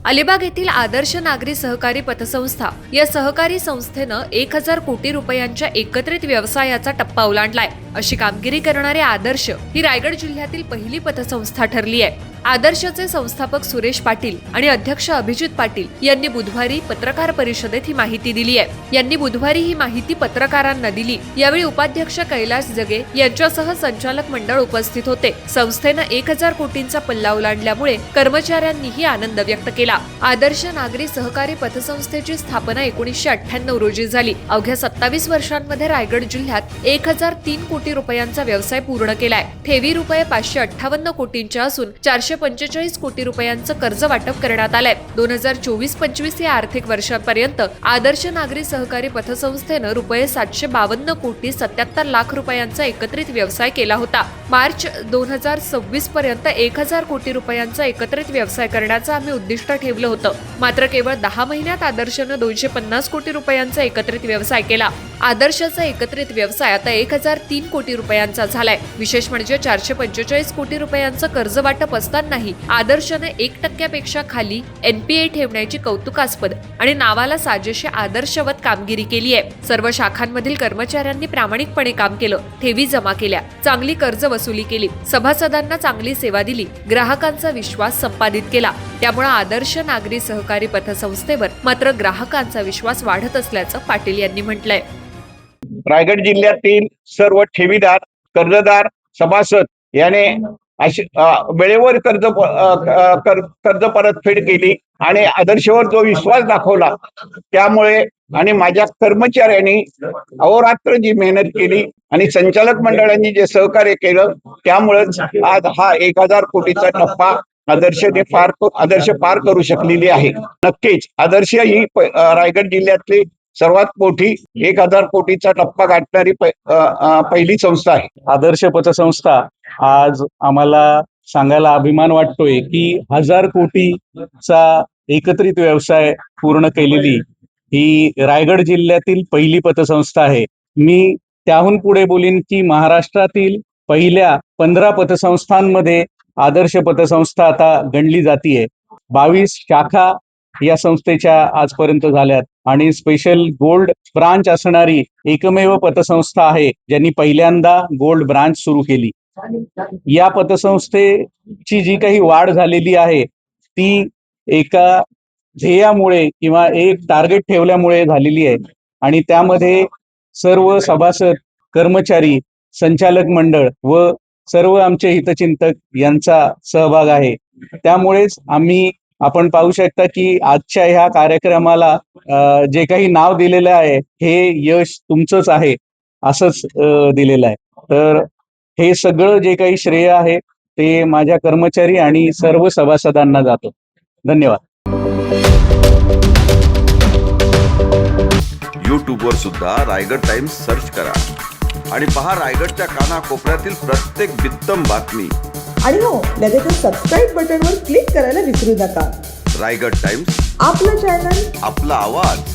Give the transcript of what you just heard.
अलिबाग येथील आदर्श नागरी सहकारी पतसंस्था या सहकारी संस्थेनं 1000 कोटी रुपयांच्या एकत्रित व्यवसायाचा टप्पा ओलांडलाय। अशी कामगिरी करणारे आदर्श ही रायगड जिल्ह्यातील पहिली पतसंस्था ठरली आहे। आदर्शचे संस्थापक सुरेश पाटील आणि अध्यक्ष अभिजित पाटील यांनी बुधवारी पत्रकार परिषदेत ही माहिती दिली आहे। यांनी बुधवारी ही माहिती पत्रकारांना दिली। यावेळी उपाध्यक्ष कैलास जगे यांच्यासह संचालक मंडळ उपस्थित होते। संस्थेनं 1000 कोटींचा पल्ला ओलांडल्यामुळे कर्मचाऱ्यांनीही आनंद व्यक्त केला। आदर्श नागरी सहकारी पतसंस्थेची स्थापना 1998 रोजी झाली। अवघ्या 27 वर्षांमध्ये रायगड जिल्ह्यात 1003 कोटी रुपयांचा व्यवसाय पूर्ण केलाय। ठेवी रुपये 558 कोटींच्या असून 445 कोटी रुपयांचं कर्ज वाटप करण्यात आलंय। 2024-25 या आर्थिक वर्षापर्यंत आदर्श नागरी सहकारी पतसंस्थेनं रुपये 752 कोटी 77 लाख रुपयांचा एकत्रित व्यवसाय केला होता। मार्च 2026 पर्यंत 1000 कोटी रुपयांचा एकत्रित व्यवसाय करण्याचं आम्ही उद्दिष्ट ठेवलं होतं। मात्र केवळ 10 महिन्यात आदर्शनं 250 कोटी रुपयांचा एकत्रित व्यवसाय केला। आदर्शचा एकत्रित व्यवसाय आता 1003 कोटी रुपयांचा झालाय। विशेष म्हणजे 445 कोटी रुपयांचं कर्ज वाटप असतानाही आदर्शने 1% खाली NPA ठेवण्याची कौतुकास्पद आणि नावाला साजेशी आदर्शवत कामगिरी केली आहे। सर्व शाखांमधील कर्मचाऱ्यांनी प्रामाणिकपणे काम केलं, ठेवी जमा केल्या, चांगली कर्ज वसुली केली, सभासदांना चांगली सेवा दिली, ग्राहकांचा विश्वास संपादित केला। त्यामुळे आदर्श नागरी सहकारी पतसंस्थेवर मात्र ग्राहकांचा विश्वास वाढत असल्याचं पाटील यांनी म्हटलंय। रायगड जिल्ह्यातील सर्व ठेवीदार, कर्जदार, सभासद याने वेळेवर कर्ज परतफेड केली आणि आदर्शवर जो विश्वास दाखवला त्यामुळे आणि माझ्या कर्मचाऱ्यांनी अहोरात्र जी मेहनत केली आणि संचालक मंडळांनी जे सहकार्य केलं त्यामुळे आज हा 1000 कोटीचा टप्पा आदर्श पार करू शकलेली आहे। नक्कीच आदर्श ही रायगड जिल्ह्यातली सर्वात मोठी 1000 कोटीचा टप्पा गाठणारी पहिली संस्था आहे। आदर्श पतसंस्था आज आम्हाला सांगायला अभिमान वाटतोय की 1000 कोटीचा एकत्रित व्यवसाय पूर्ण केलेली ही रायगड जिल्ह्यातील पहिली पतसंस्था आहे। मी त्याहून पुढे बोलीन की महाराष्ट्रातील पहिल्या 15 पतसंस्थांमध्ये आदर्श पतसंस्था आता गणली जातीये। 22 शाखा या संस्थेच्या आजपर्यंत झाल्यात आणि स्पेशल गोल्ड ब्रांच असणारी एकमेव पतसंस्था आहे ज्यांनी पहिल्यांदा गोल्ड ब्रांच सुरू केली। या पतसंस्थेची जी काही वाढ झालेली आहे ती एका ध्येयामुळे किंवा एक टार्गेट ठेवल्यामुळे झालेली आहे आणि त्यामध्ये सर्व सभासद, कर्मचारी, संचालक मंडळ व सर्व आमचे हितचिंतक यांचा सहभाग आहे। त्यामुळेच आपण पाहू शकता की आजच्या ह्या कार्यक्रमाला जे काही नाव दिलेलं आहे हे यश तुमचंच आहे असंच दिलेलं आहे। तर हे सगळं जे काही श्रेय आहे ते माझ्या कर्मचारी आणि सर्व सभासदांना जातो। धन्यवाद। यूट्यूबवर सुद्धा रायगड टाइम्स सर्च करा आणि पहा रायगडच्या कानाकोपऱ्यातील प्रत्येक बित्तम बातमी। आणि हो, लगेच सबस्क्राईब बटनवर क्लिक करायला विसरू नका। रायगड टाइम्स, आपलं चॅनल, आपला आवाज।